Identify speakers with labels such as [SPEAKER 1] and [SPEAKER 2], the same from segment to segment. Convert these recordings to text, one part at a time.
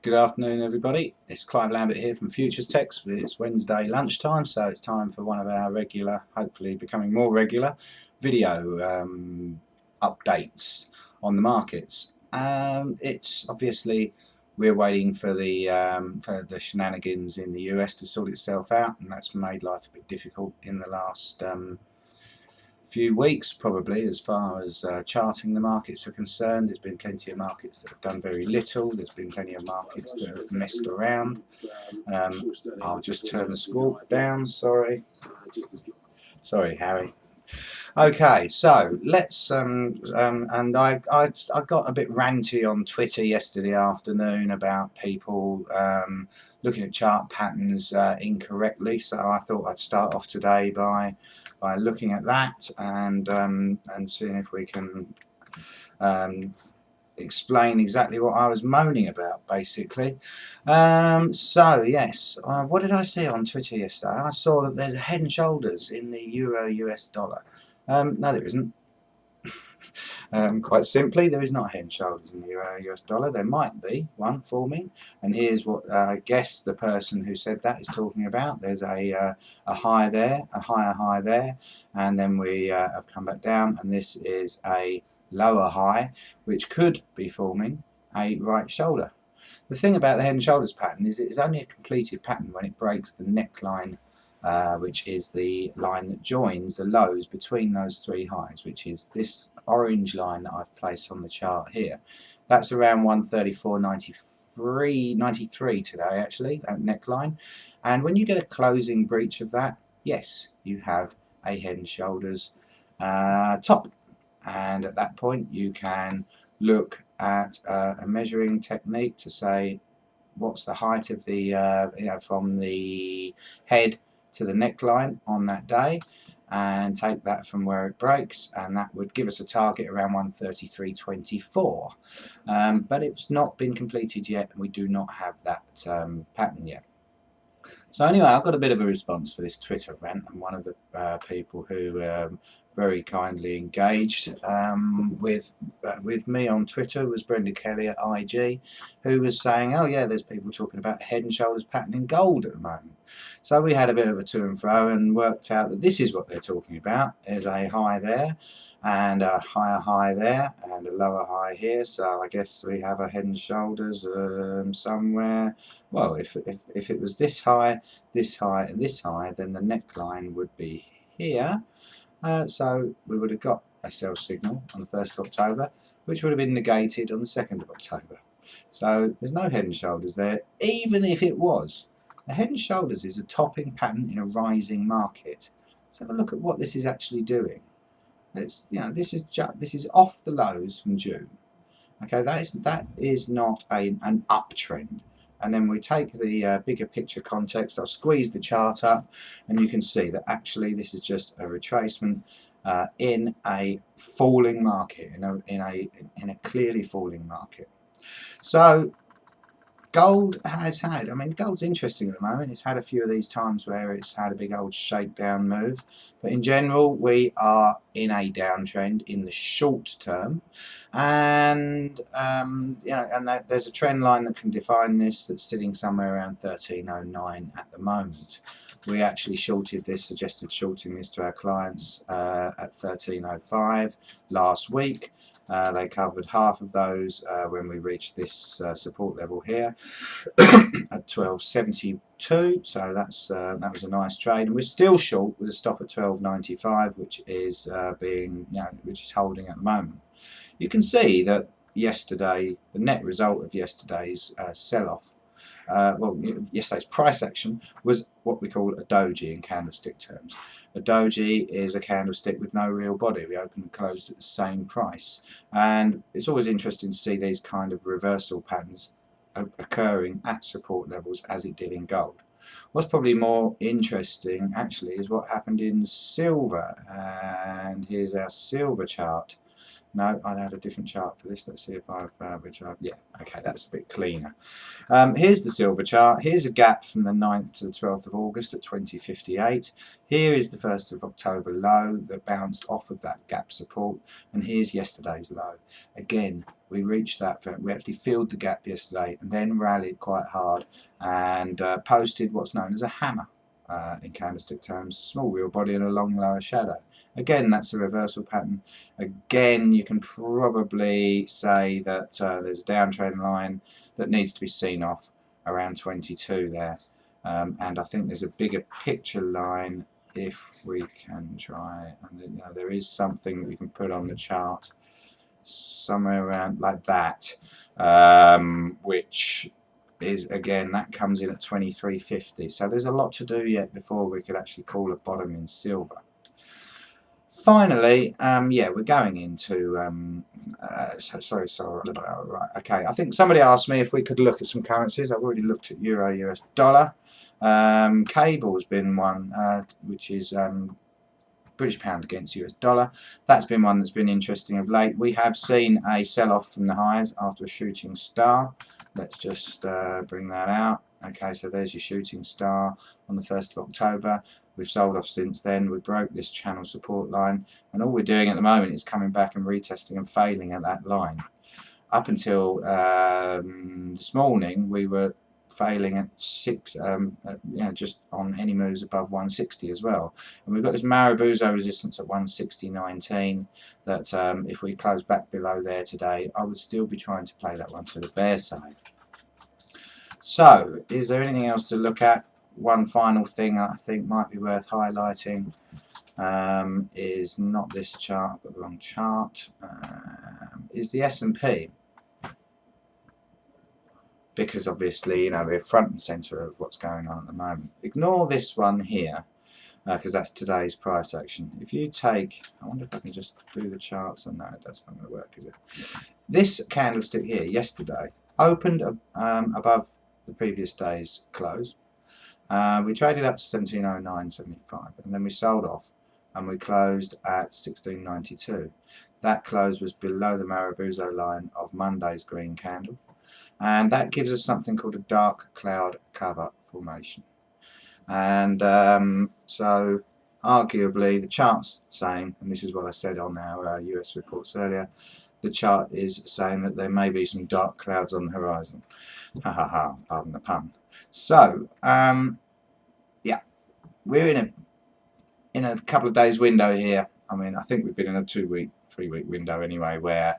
[SPEAKER 1] Good afternoon, everybody. It's Clive Lambert here from Futures Techs. It's Wednesday lunchtime, so it's time for one of our regular, hopefully becoming more regular, video updates on the markets. It's obviously we're waiting for the shenanigans in the US to sort itself out, and that's made life a bit difficult in the last few weeks, probably, as far as charting the markets are concerned. There's been plenty of markets that have done very little. There's been plenty of markets that have messed around. I'll just turn the squawk down. Sorry, Harry. Okay, so let's and I got a bit ranty on Twitter yesterday afternoon about people looking at chart patterns incorrectly. So I thought I'd start off today by looking at that and seeing if we can explain exactly what I was moaning about, basically. So yes, what did I see on Twitter yesterday? I saw that there's a head and shoulders in the Euro US dollar. No, there isn't. Quite simply, there is not a head and shoulders in the Euro US dollar. There might be one forming, and here's what I guess the person who said that is talking about. There's a high there, a higher high there, and then we have come back down, and this is a lower high, which could be forming a right shoulder. The thing about the head and shoulders pattern is it is only a completed pattern when it breaks the neckline, which is the line that joins the lows between those three highs, which is this orange line that I've placed on the chart here. That's around 134.93 today, actually, that neckline. And when you get a closing breach of that, yes, you have a head and shoulders top. And at that point you can look at a measuring technique to say what's the height of the from the head to the neckline on that day, and take that from where it breaks, and that would give us a target around 133.24. But it's not been completed yet, and we do not have that pattern yet. So anyway, I've got a bit of a response for this Twitter rant, and one of the people who very kindly engaged with me on Twitter was Brenda Kelly at IG, who was saying, oh yeah, there's people talking about head and shoulders pattern in gold at the moment. So we had a bit of a to and fro and worked out that this is what they're talking about. There's a high there, and a higher high there, and a lower high here. So I guess we have a head and shoulders somewhere. Well, if it was this high, and this high, then the neckline would be here. So we would have got a sell signal on the 1st of October, which would have been negated on the 2nd of October. So there's no head and shoulders there, even if it was. A head and shoulders is a topping pattern in a rising market. Let's have a look at what this is actually doing. It's, this is off the lows from June. Okay, that is not an uptrend. And then we take the bigger picture context. I'll squeeze the chart up, and you can see that actually this is just a retracement in a falling market, in a clearly falling market. So gold has had, gold's interesting at the moment. It's had a few of these times where it's had a big old shakedown move, but in general we are in a downtrend in the short term, and there's a trend line that can define this that's sitting somewhere around 1309 at the moment. We actually shorted this, suggested shorting this to our clients at 1305 last week. They covered half of those when we reached this support level here at 1272. So that was a nice trade, and we're still short with a stop at 1295, which is which is holding at the moment. You can see that yesterday, the net result of yesterday's sell-off, yesterday's price action was what we call a doji in candlestick terms. A doji is a candlestick with no real body. We opened and closed at the same price, and it's always interesting to see these kind of reversal patterns occurring at support levels as it did in gold. What's probably more interesting actually is what happened in silver, and here's our silver chart. No, I had a different chart for this. Let's see if yeah, okay, that's a bit cleaner. Here's the silver chart. Here's a gap from the 9th to the 12th of August at 2058. Here is the 1st of October low that bounced off of that gap support, and here's yesterday's low. Again, we reached that, we actually filled the gap yesterday and then rallied quite hard and posted what's known as a hammer in candlestick terms, a small real body and a long lower shadow. Again, that's a reversal pattern. Again, you can probably say that there's a downtrend line that needs to be seen off around 22 there. And I think there's a bigger picture line if we can try. And you know, there is something that we can put on the chart somewhere around like that, which is, again, that comes in at 23.50. So there's a lot to do yet before we could actually call a bottom in silver. Finally, yeah, we're going into, sorry, right, okay, I think somebody asked me if we could look at some currencies. I've already looked at Euro, US dollar. Cable has been one, which is British pound against US dollar. That's been one that's been interesting of late. We have seen a sell-off from the highs after a shooting star. Let's just bring that out. Okay, so there's your shooting star on the 1st of October. We've sold off since then. We broke this channel support line, and all we're doing at the moment is coming back and retesting and failing at that line. Up until this morning, we were failing at just on any moves above 160 as well. And we've got this Marubozu resistance at 160.19 that if we close back below there today, I would still be trying to play that one to the bear side. So, is there anything else to look at? One final thing I think might be worth highlighting is not this chart, but the wrong chart, is the S&P. Because obviously, you know, we're front and centre of what's going on at the moment. Ignore this one here, because that's today's price action. If you take, I wonder if I can just do the charts. Oh, no, that's not going to work, is it? This candlestick here, yesterday, opened above the previous day's close. We traded up to 1709.75, and then we sold off, and we closed at 1692. That close was below the Marubozu line of Monday's green candle, and that gives us something called a dark cloud cover formation. And so arguably the chart's saying, and this is what I said on our US reports earlier, the chart is saying that there may be some dark clouds on the horizon. Ha ha ha, pardon the pun. So yeah, we're in a couple of days window here. I mean, I think we've been in a 2-week, 3-week window anyway, where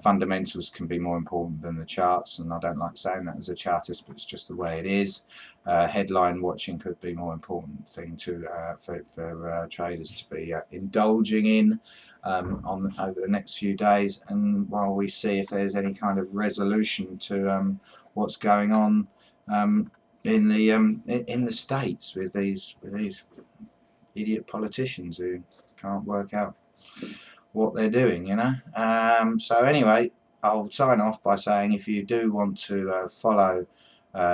[SPEAKER 1] fundamentals can be more important than the charts, and I don't like saying that as a chartist, but it's just the way it is. Headline watching could be a more important thing to for traders to be indulging in over the next few days, and while we see if there's any kind of resolution to what's going on in the States with these idiot politicians who can't work out what they're doing, you know. So anyway, I'll sign off by saying if you do want to follow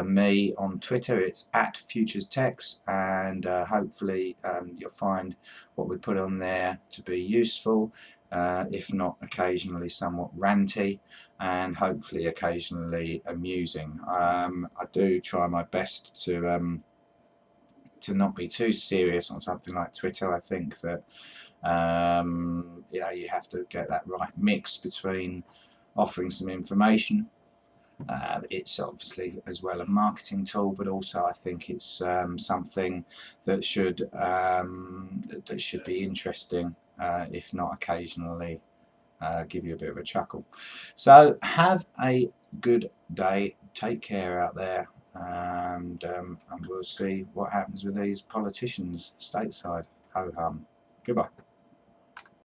[SPEAKER 1] me on Twitter, it's @FuturesTechs, and hopefully you'll find what we put on there to be useful, if not occasionally somewhat ranty, and hopefully occasionally amusing. I do try my best to not be too serious on something like Twitter. I think that you know, you have to get that right mix between offering some information. It's obviously as well a marketing tool, but also I think it's something that should be interesting, if not occasionally give you a bit of a chuckle. So have a good day. Take care out there. And we'll see what happens with these politicians stateside. Ho hum. Goodbye.